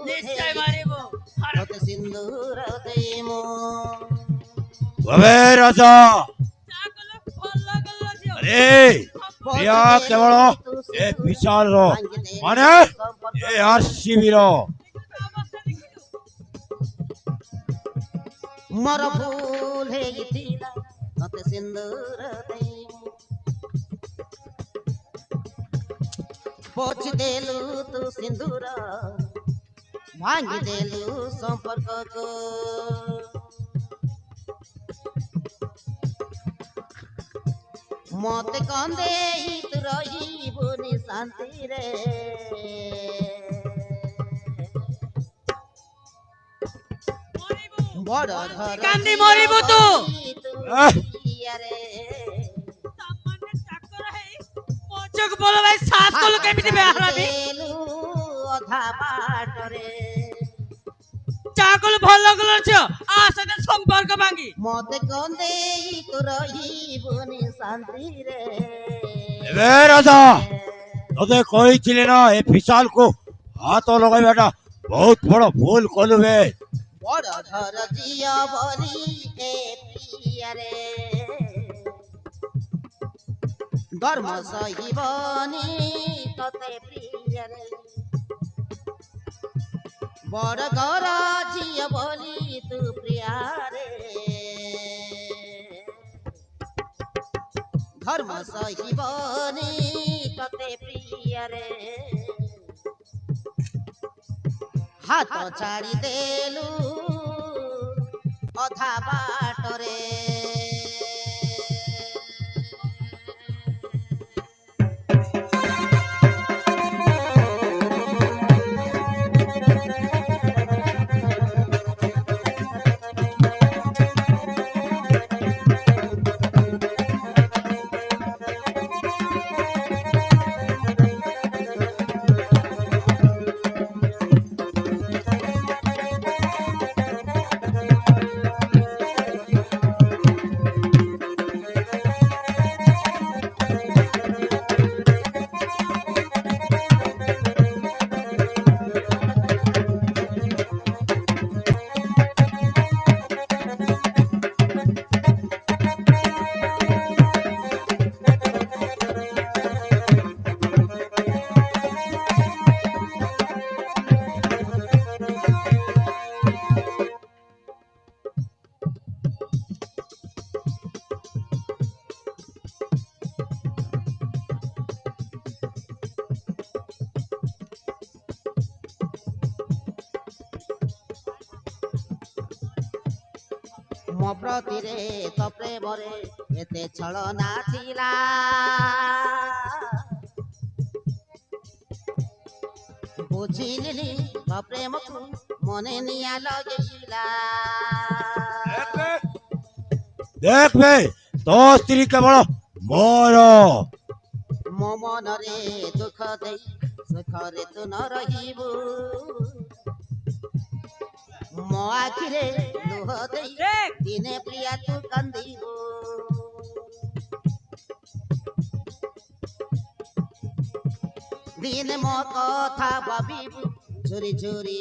ନିଶ୍ଚୟ ମାରିବୁ ତତେ ସିନ୍ଦୁର ଦେମୁ বাবে রাজা ଚାକଲ ଭଲ କଲ ଝିଅ আরে প্রিয়া কেবল এ বিশাল মানে এ আরসিবির ଅବସ୍ଥା ଦେଖିଲୁ ମୋର ଭୁଲ ହେଇଥିଲା ତତେ ସିନ୍ଦୁର ଦେମୁ ପୋଛି ଦେଲୁ ତୁ ସିନ୍ଦୁର ଭାଙ୍ଗି ଦେଲୁ ସମ୍ପର୍କକୁ ମତେ କନ୍ଦେଇ ତୁ ରହିବୁନି ଶାନ୍ତିରେ ମରିବୁ ବଡ଼ ଘର କାନ୍ଦି ମରିବୁ ତୁ। ଇଆରେ ସାମାନ୍ୟ ଚାକର ହେଇ ପଛକୁ ବୋଲ ଭାଇ ସାଥ କଲୁ କେମିତି ବେ ହରାମି ଦେଲୁ ଅଧା ବାଟରେ ଚାକଲ ଭଲ କଲ ଝିଅ ଆ ସହିତ ସମ୍ପର୍କ ଭାଙ୍ଗି ମତେ କନ୍ଦେଇ ତୁ ରହିବୁନି ଶାନ୍ତିରେ এবে রাজা তোকে কইছিলি না এ বিশালକୁ হাত লগাইবাটা বহুত বড় ভুল কলবে বড় ঘর ঝিଅ বলি ଏ ପ୍ରିୟାରେ ଧର୍ମ ସହିବନି ତତେ ପ୍ରିୟାରେ ବଡ଼ ଘର ଝିଅ ବୋଲି ତୁ ପ୍ରିୟାରେ ଧର୍ମ ସହିବନି ତତେ ପ୍ରିୟାରେ ହାତ ଛାଡ଼ି ଦେଲୁ ଅଧା ବାଟରେ ମୋ ପ୍ରତିରେ ତ ପ୍ରେମରେ ଏତେ ଛଳନା ଥିଲା ବୁଝିଲି ତ ପ୍ରେମକୁ ମନେ ନିଆଁ ଲଗେଇଲା দেখ বে তো স্ত্রী কেবল মোর ମୋ ମନରେ ଦୁଃଖ ଦେଇ ସୁଖରେ ତୁ ନ ରହିବୁ ମୋ ଆଖିରେ ଲୁହ ଦେଇ ଦିନେ ପ୍ରିୟା ତୁ କାନ୍ଦିବୁ ଦିନେ ମୋ କଥା ଭାବିବୁ ଝୁରି ଝୁରି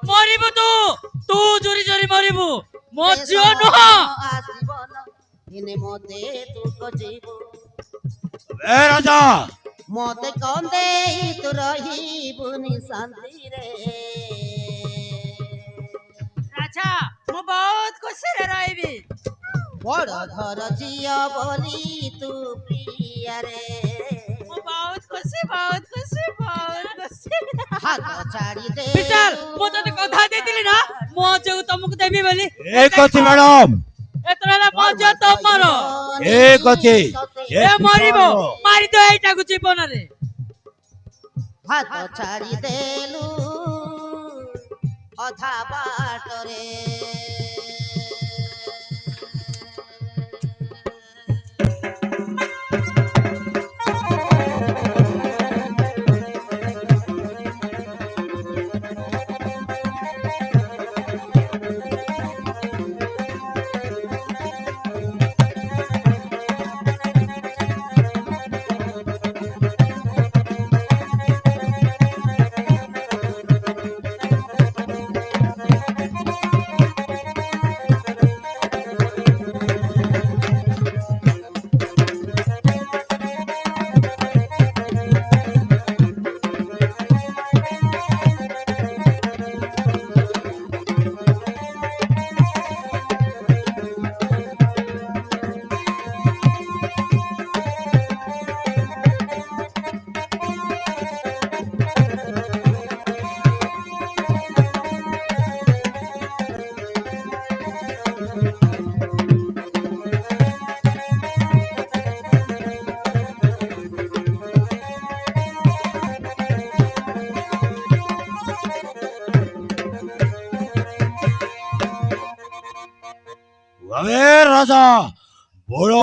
ମରିବୁ ତୁ ଜୋରି ଜୋରି ମରିବୁ ମୋ ଝିଅ ନୁହଁ ଆସିବ ନା ଦିନେ ମତେ ତୁ ଖୋଜିବୁ এ রাজা ମତେ କନ୍ଦେଇ ତୁ ରହିବୁନି ଶାନ୍ତିରେ ରାଜା ମୁଁ ବହୁତ ଖୁସିରେ ରହିବି ବଡ଼ ଘର ଝିଅ ବୋଲି ତୁ ପ୍ରିୟାରେ ମୁଁ ବହୁତ ଖୁସି ହାତ ଛାଡ଼ି ଦେ ବିଶାଲ ମୁଁ ତତେ କଥା ଦେଇଥିଲି ନା ମୋ ଝିଅକୁ ତମକୁ ଦେବି ବୋଲି এক ଅଛି ম্যাডাম ଏଥର ହେଲା ମୋ ଝିଅ ତମର এক ଅଛି ଏ ମରିବ ମାରିଦିଅ ଏଇଟାକୁ ଜୀବନରେ ହାତ ଛାଡ଼ି ଦେଲୁ ଅଧା ବାଟରେ ରାଜା ବଡ଼